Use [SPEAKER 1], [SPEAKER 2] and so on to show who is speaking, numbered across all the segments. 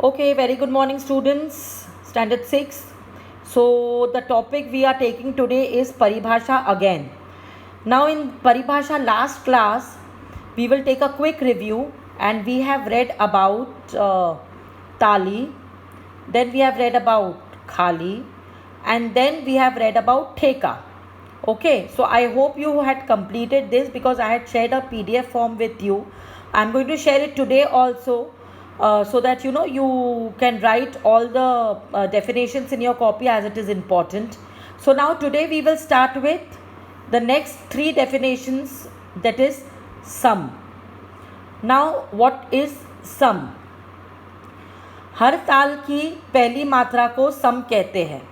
[SPEAKER 1] Okay, very good morning, students. Standard 6. So, the topic we are taking today is Paribhasha again. Now, in Paribhasha last class, we will take a quick review and we have read about Tali, then we have read about Khali, and then we have read about Theka. Okay, so I hope you had completed this because I had shared a PDF form with you. I'm going to share it today also so that you can write all the definitions in your copy as it is important. So now today we will start with the next three definitions, that is sum. Now what is sum? हर ताल की पहली मात्रा को सम कहते हैं.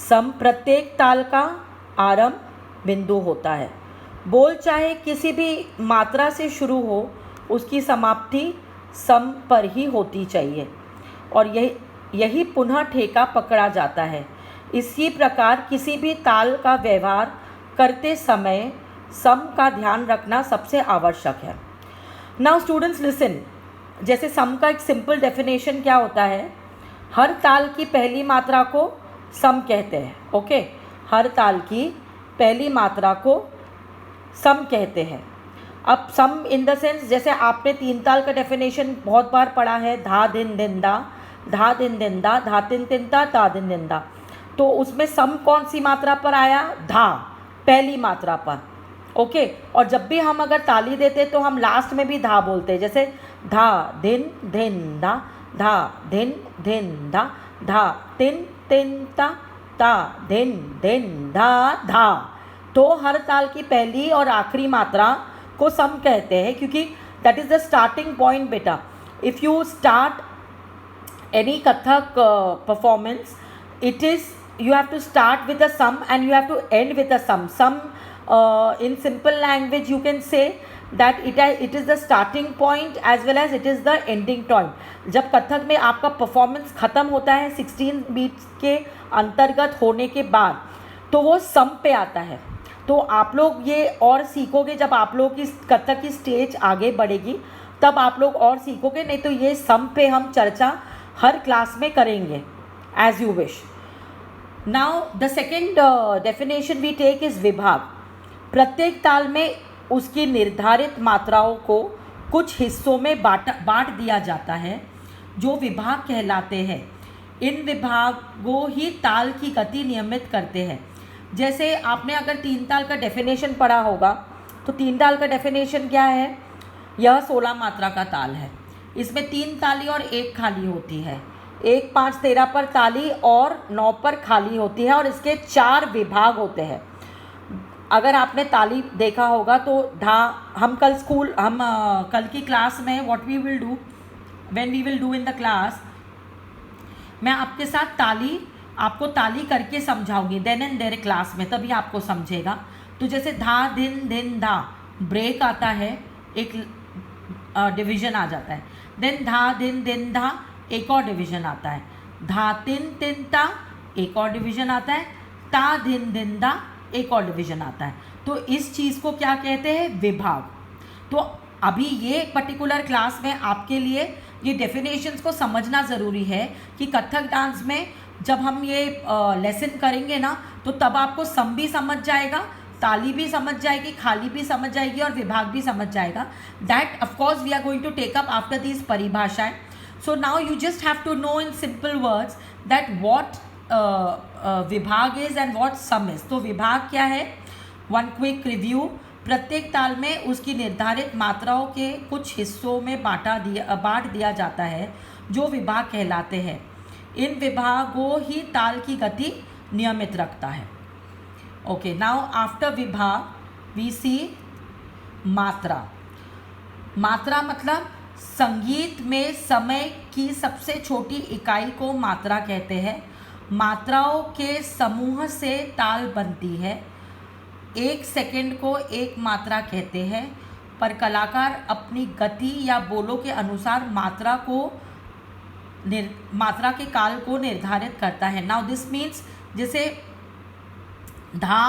[SPEAKER 1] सम प्रत्येक ताल का आरंभ बिंदु होता है. बोल चाहे किसी भी मात्रा से शुरू हो, उसकी समाप्ति सम पर ही होती चाहिए और यही पुनः ठेका पकड़ा जाता है. इसी प्रकार किसी भी ताल का व्यवहार करते समय सम का ध्यान रखना सबसे आवश्यक है. Now students listen. जैसे सम का एक सिंपल डेफिनेशन क्या होता है? हर ताल की पहली मात्रा को सम कहते हैं. ओके, हर ताल की पहली मात्रा को सम कहते हैं. अब सम इन द सेंस, जैसे आपने तीन ताल का डेफिनेशन बहुत बार पढ़ा है, धा दिन दिन दा, धा दिन दिन दा, धा तिन तिन ता दिन दिन दा. तो उसमें सम कौन सी मात्रा पर आया? धा, पहली मात्रा पर. ओके, और जब भी हम अगर ताली देते तो हम लास्ट में भी धा बोलते हैं. जैसे धा दिन धिन दा, धा धिन धिन दा, धा तिन तिन ता धिन धिन धा धा. तो हर ताल की पहली और आखिरी मात्रा को सम कहते हैं क्योंकि that is the starting point. बेटा, if you start any Kathak performance, it is you have to start with a sum and you have to end with a sum. Sum in simple language you can say that it is the starting point as well as it is the ending point. जब कथक में आपका performance ख़त्म होता है 16 beats के अंतर्गत होने के बाद, तो वो सम पे आता है. तो आप लोग ये और सीखोगे जब आप लोग की कथक की स्टेज आगे बढ़ेगी, तब आप लोग और सीखोगे. नहीं तो ये सम पे हम चर्चा हर क्लास में करेंगे as you wish. Now the second definition we take is विभाग. प्रत्येक ताल में उसकी निर्धारित मात्राओं को कुछ हिस्सों में बांट दिया जाता है जो विभाग कहलाते हैं. इन विभागों ही ताल की गति नियमित करते हैं. जैसे आपने अगर तीन ताल का डेफिनेशन पढ़ा होगा, तो तीन ताल का डेफिनेशन क्या है? यह 16 मात्रा का ताल है. इसमें 3 ताली और 1 खाली होती है. 1, 5, 13 पर ताली और 9 पर खाली होती है और इसके 4 विभाग होते हैं. अगर आपने ताली देखा होगा तो हम कल की क्लास में what we will do, when we will do in the class, मैं आपके साथ आपको ताली करके समझाऊंगी देन एंड देयर क्लास में, तभी आपको समझेगा. तो जैसे धा दिन दिन धा, ब्रेक आता है, एक डिवीज़न आ जाता है. देन धा दिन दिन धा, एक और डिवीज़न आता है. धा तिन तिन ता, एक और डिवीज़न आता है. ता दिन दिन दा, एक और डिवीज़न आता है. तो इस चीज़ को क्या कहते हैं? विभाग. तो अभी ये पर्टिकुलर क्लास में आपके लिए ये डेफिनेशंस को समझना ज़रूरी है कि कथक डांस में जब हम ये लेसन करेंगे ना, तो तब आपको सम भी समझ जाएगा, ताली भी समझ जाएगी, खाली भी समझ जाएगी और विभाग भी समझ जाएगा. That of course we are going to take up after this परिभाषाएं. So now you just have to know in simple words that what विभाग is and what sum is. तो विभाग क्या है? One quick review. प्रत्येक ताल में उसकी निर्धारित मात्राओं के कुछ हिस्सों में बांट दिया जाता है जो विभाग कहलाते हैं. इन विभागों ही ताल की गति नियमित रखता है. ओके, नाउ आफ्टर विभाग वी सी मात्रा. मात्रा मतलब संगीत में समय की सबसे छोटी इकाई को मात्रा कहते हैं. मात्राओं के समूह से ताल बनती है. 1 सेकंड को एक मात्रा कहते हैं, पर कलाकार अपनी गति या बोलों के अनुसार मात्रा के काल को निर्धारित करता है. नाउ दिस मीन्स जैसे धा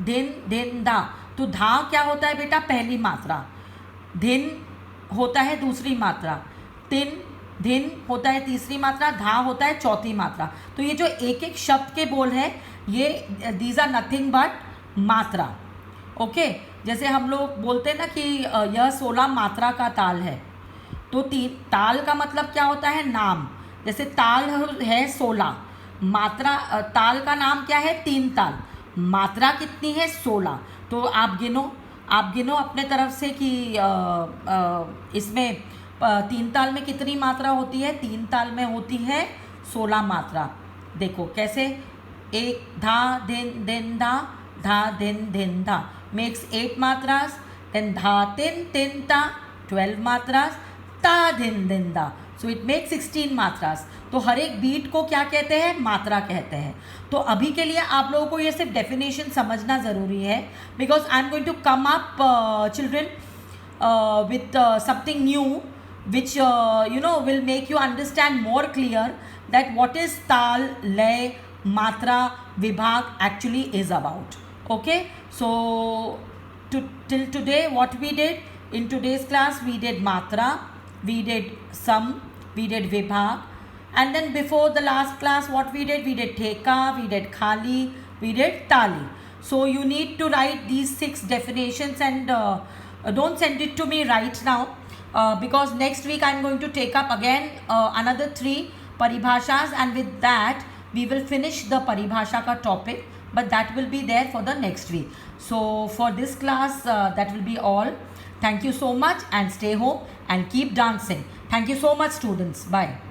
[SPEAKER 1] दिन दिन धा, तो धा क्या होता है बेटा? पहली मात्रा. दिन होता है दूसरी मात्रा. तिन धिन होता है तीसरी मात्रा, धा होता है चौथी मात्रा। तो ये जो एक एक शब्द के बोल है ये दीज आर नथिंग बट मात्रा। ओके, जैसे हम लोग बोलते हैं ना कि यह 16 मात्रा का ताल है, तो ताल का मतलब क्या होता है? नाम। जैसे ताल है 16, मात्रा ताल का नाम क्या है? 3 ताल। मात्रा कितनी है? 16। तो आप गिनो अपने तरफ से कि इसमें 3 ताल में कितनी मात्रा होती है? 3 ताल में होती है 16 मात्रा। देखो कैसे, एक धा धिन धिन धा, धा धिन धिन धा मेक्स 8 मात्रास, देन धा तिन तिन ता 12 मात्रास, ता धिन धिन धा, सो इट मेक 16 मात्रास। तो हर एक बीट को क्या कहते हैं? मात्रा कहते हैं। तो अभी के लिए आप लोगों को ये सिर्फ डेफिनेशन समझना ज़रूरी है, because I am going to come up children with something new which will make you understand more clear that what is tal, lay, matra, vibhag actually is about. Okay, so till today what we did in today's class, we did matra, we did sum, we did vibhag, and then before the last class what we did theka, we did khali, we did tali. So you need to write these 6 definitions and don't send it to me right now because next week I'm going to take up again another 3 paribhashas, and with that we will finish the paribhasha ka topic, but that will be there for the next week. So for this class that will be all. Thank you so much and stay home and keep dancing. Thank you so much students. Bye.